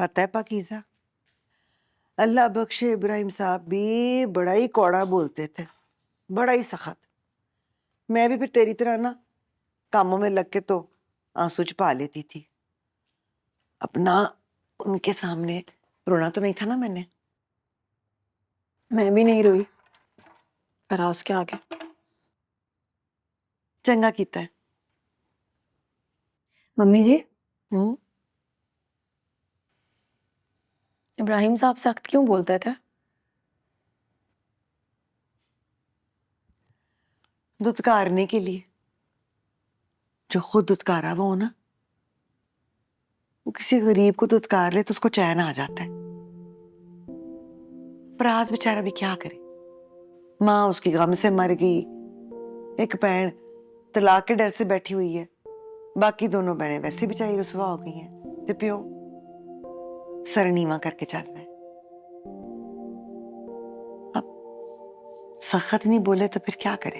पता है पाकीज़ा, अल्लाह बख्शे इब्राहिम साहब भी बड़ा ही कौड़ा बोलते थे, बड़ा ही सख्त। मैं भी फिर तेरी तरह ना कामों में लग के तो आंसू छुपा लेती थी। अपना उनके सामने रोना तो नहीं था ना मैंने। मैं भी नहीं रोई फराज के आगे। चंगा कीता है। मम्मी जी, हम्म। इब्राहिम साहब सख्त क्यों बोलते थे? दुत्कारने के लिए। जो खुद दुत्कारा वो हो ना, वो किसी गरीब को दुत्कार ले तो उसको चैन आ जाता है। फराज बेचारा भी क्या करे, माँ उसकी गम से मर गई, एक बहन तलाक के डर से बैठी हुई है, बाकी दोनों बहनें वैसे बेचारी रुसवा हो गई हैं, तो प्यो सर नीवा करके चल रहा है। अब सख्त नहीं बोले तो फिर क्या करे।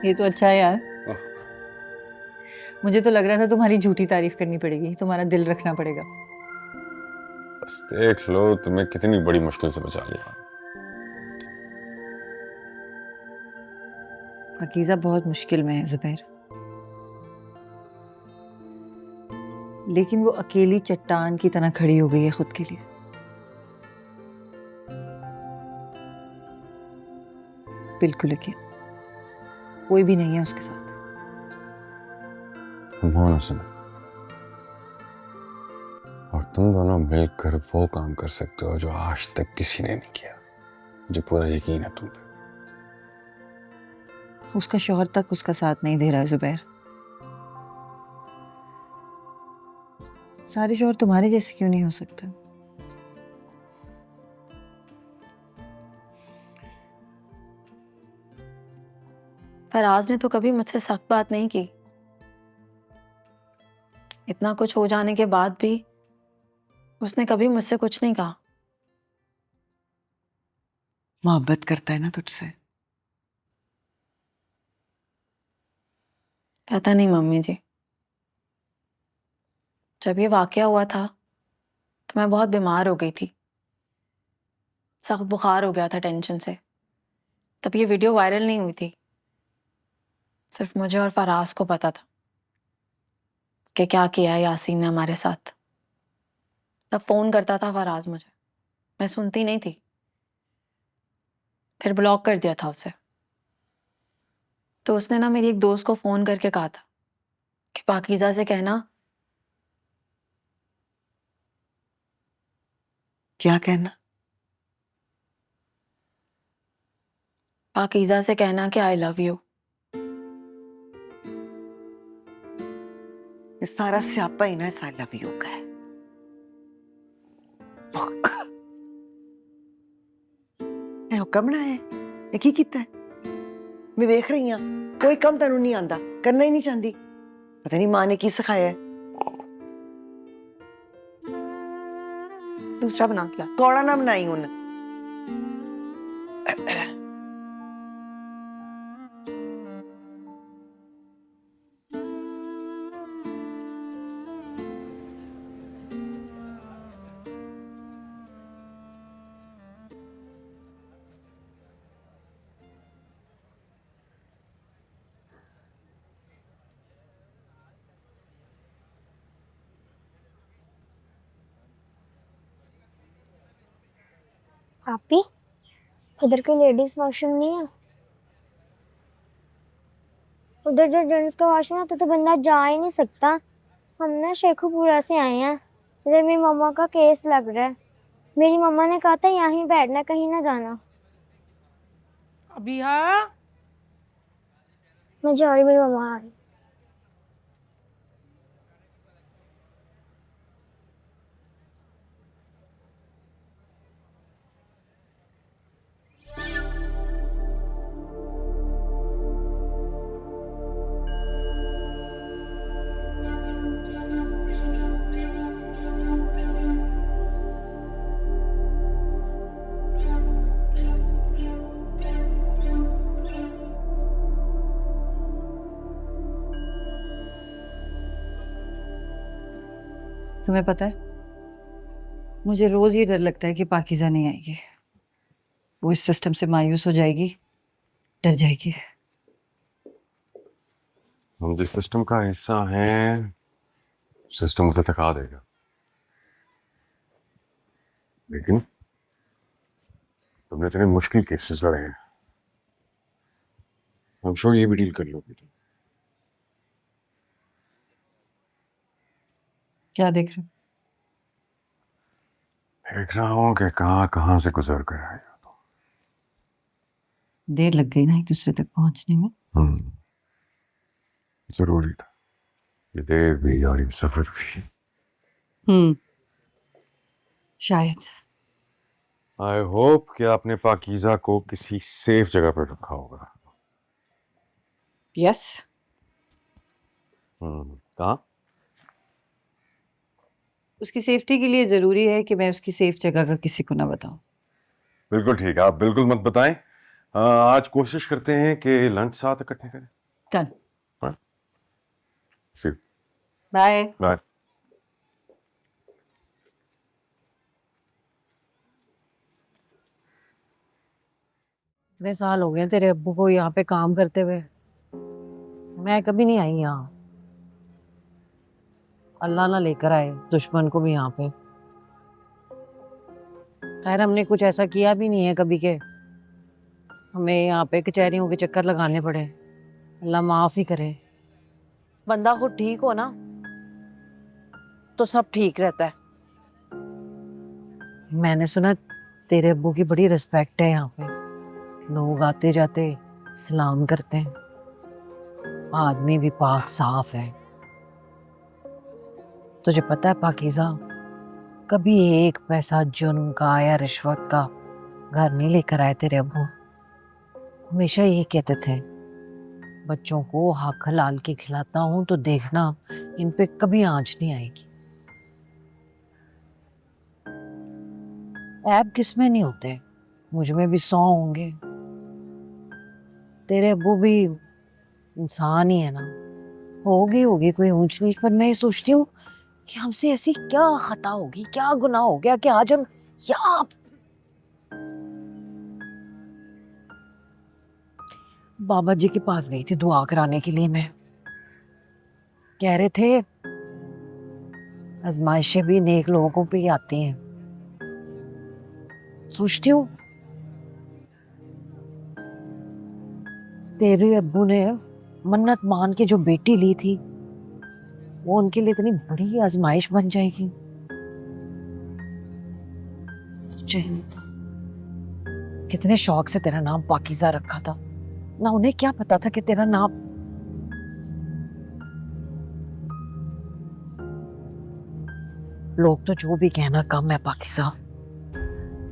ये तो अच्छा है यार। मुझे तो लग रहा था तुम्हारी झूठी तारीफ करनी पड़ेगी, तुम्हारा दिल रखना पड़ेगा। बस देख लो तुम्हें कितनी बड़ी मुश्किल से बचा लिया। पाकीज़ा बहुत मुश्किल में है जुबैर, लेकिन वो अकेली चट्टान की तरह खड़ी हो गई है खुद के लिए। बिल्कुल यकीन, कोई भी नहीं है उसके साथ। तुम हो ना सुनो, और तुम दोनों मिलकर वो काम कर सकते हो जो आज तक किसी ने नहीं किया। मुझे पूरा यकीन है तुम पे। उसका शौहर तक उसका साथ नहीं दे रहा है जुबैर। सारे शौहर तुम्हारे जैसे क्यों नहीं हो सकते? फराज ने तो कभी मुझसे सख्त बात नहीं की। इतना कुछ हो जाने के बाद भी उसने कभी मुझसे कुछ नहीं कहा। मोहब्बत करता है ना तुझसे। पता नहीं मम्मी जी, जब ये वाकया हुआ था तो मैं बहुत बीमार हो गई थी, सख्त बुखार हो गया था टेंशन से। तब ये वीडियो वायरल नहीं हुई थी, सिर्फ मुझे और फराज को पता था कि क्या किया है यासीन ने हमारे साथ। तब फोन करता था फराज मुझे, मैं सुनती नहीं थी, फिर ब्लॉक कर दिया था उसे। तो उसने ना मेरी एक दोस्त को फोन करके कहा था कि पाकीज़ा से कहना। क्या कहना? पाकीज़ा से कहना कि आई लव यू। इस सारा स्यापा ही ना इस आई लव यू का है। मैं हुक्म बनाया है, ये की कीता है? मैं देख रही हूं कोई कम तेनू नहीं आंदा, करना ही नहीं चाहती। पता नहीं माँ ने की सिखाया है। दूसरा बना के ला। कौड़ा ना बनाई उन। आपी, उधर कोई लेडीज वॉशरूम नहीं है? उधर जो जेंट्स का वॉशरूम है तो बंदा जा ही नहीं सकता। हम ना शेखुपुरा से आए हैं, इधर मेरी मम्मा का केस लग रहा है। मेरी मम्मा ने कहा था यहीं बैठना, कहीं ना जाना। अभी हाँ, मैं जा रही, मेरी मम्मा आ रही। तुम्हें पता है, मुझे रोज ये डर लगता है कि पाकीज़ा नहीं आएगी। वो इस सिस्टम से मायूस हो जाएगी, डर जाएगी। हम जिस सिस्टम का हिस्सा हैं, सिस्टम उसे थका देगा, लेकिन तुमने इतने मुश्किल केसेस लड़े हैं, I'm sure ये भी डील कर लोगे तुम। क्या देख रहे हो? देख रहा हूँ कि कहाँ कहाँ से गुजर कर आए हो तुम। देर लग गई ना एक दूसरे तक पहुंचने में। जरूरी था ये देर भी और ये सफर भी। शायद। आई होप कि आपने पाकीज़ा को किसी सेफ जगह पर रखा होगा। यस। कहाँ? उसकी सेफ्टी के लिए जरूरी है कि मैं उसकी सेफ जगह का किसी को ना बताऊं। बिल्कुल ठीक है, आप बिल्कुल मत बताएं। आज कोशिश करते हैं कि लंच साथ इकट्ठे करें। डन। सी बाय। बाय। इतने साल हो गए तेरे अब्बू को यहाँ पे काम करते हुए, मैं कभी नहीं आई यहाँ। अल्लाह ना लेकर आए दुश्मन को भी यहाँ पे। खैर हमने कुछ ऐसा किया भी नहीं है कभी के हमें यहाँ पे कचहरियों के चक्कर लगाने पड़े। अल्लाह माफ ही करे। बंदा खुद ठीक हो ना तो सब ठीक रहता है। मैंने सुना तेरे अब्बू की बड़ी रिस्पेक्ट है यहाँ पे, लोग आते जाते सलाम करते हैं, आदमी भी पाक साफ है। तुझे पता है पाकीज़ा, कभी एक पैसा जुर्म का या रिश्वत का घर नहीं लेकर आए तेरे अब्बू। हमेशा यही कहते थे, बच्चों को हक हलाल के खिलाता हूं तो देखना इन पे कभी आंच नहीं आएगी। ऐब किसमें नहीं होते, मुझ में भी 100 होंगे। तेरे अब्बू भी इंसान ही है ना, होगी कोई ऊंच नीच। पर मैं ये सोचती हूँ कि हमसे ऐसी क्या खता होगी, क्या गुनाह हो गया कि आज हम यहाँ। बाबा जी के पास गई थी दुआ कराने के लिए मैं। कह रहे थे आजमाइशें भी नेक लोगों पे ही आती हैं। सोचती हूँ तेरे अब्बू ने मन्नत मान के जो बेटी ली थी वो उनके लिए इतनी बड़ी आजमाइश बन जाएगी। सोचा ही नहीं था। कितने शौक से तेरा नाम पाकीज़ा रखा था ना, उन्हें क्या पता था कि तेरा नाम। लोग तो जो भी कहना कम है पाकीज़ा,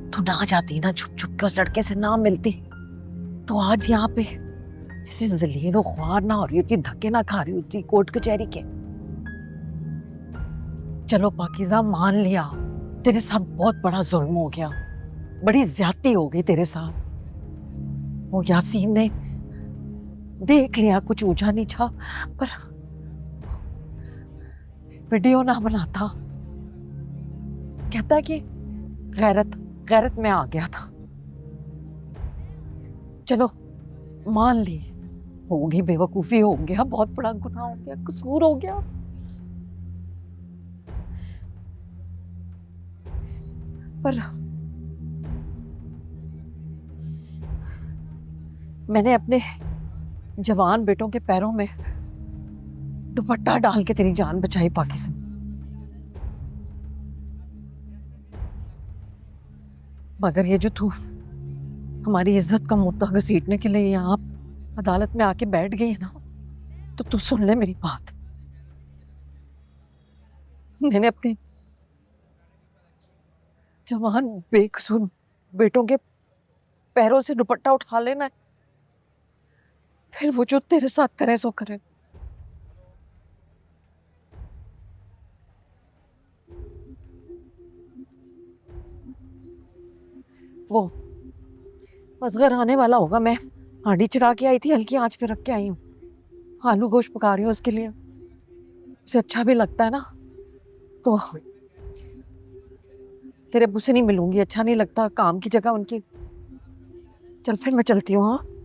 तू ना जाती ना छुप छुप के उस लड़के से ना मिलती तो आज यहाँ पे ऐसे जलील और ख्वार ना हो रही होती, धक्के ना खा रही होती कोर्ट कचहरी के। चलो पाकीज़ा मान लिया तेरे साथ बहुत बड़ा जुल्म हो गया, बड़ी ज्यादती हो गई तेरे साथ। वो यासीन ने देख लिया कुछ ऊंचा नीचा, पर वीडियो ना बनाता। कहता है कि गैरत में आ गया था। चलो मान ली, होगी बेवकूफी, हो गया बहुत बड़ा गुनाह, हो गया कसूर, हो गया। पर मैंने अपने जवान बेटों के पैरों में दुपट्टा डाल के तेरी जान बचाई पाकीज़ा। मगर ये जो तू हमारी इज्जत का मुद्दा घसीटने के लिए यहाँ अदालत में आके बैठ गई है ना, तो तू सुन ले मेरी बात। मैंने अपने जवान बेकसूर बेटों के पैरों से दुपट्टा उठा लेना है, फिर वो जो तेरे साथ करे सो करे। वो असगर आने वाला होगा, मैं हांडी चढ़ा के आई थी, हल्की आंच पे रख के आई हूँ। आलू गोश्त पका रही हूँ उसके लिए, उसे अच्छा भी लगता है ना, तो तेरे अब्बू से नहीं मिलूंगी, अच्छा नहीं लगता, काम की जगह उनकी। चल फिर मैं चलती हूँ। हाँ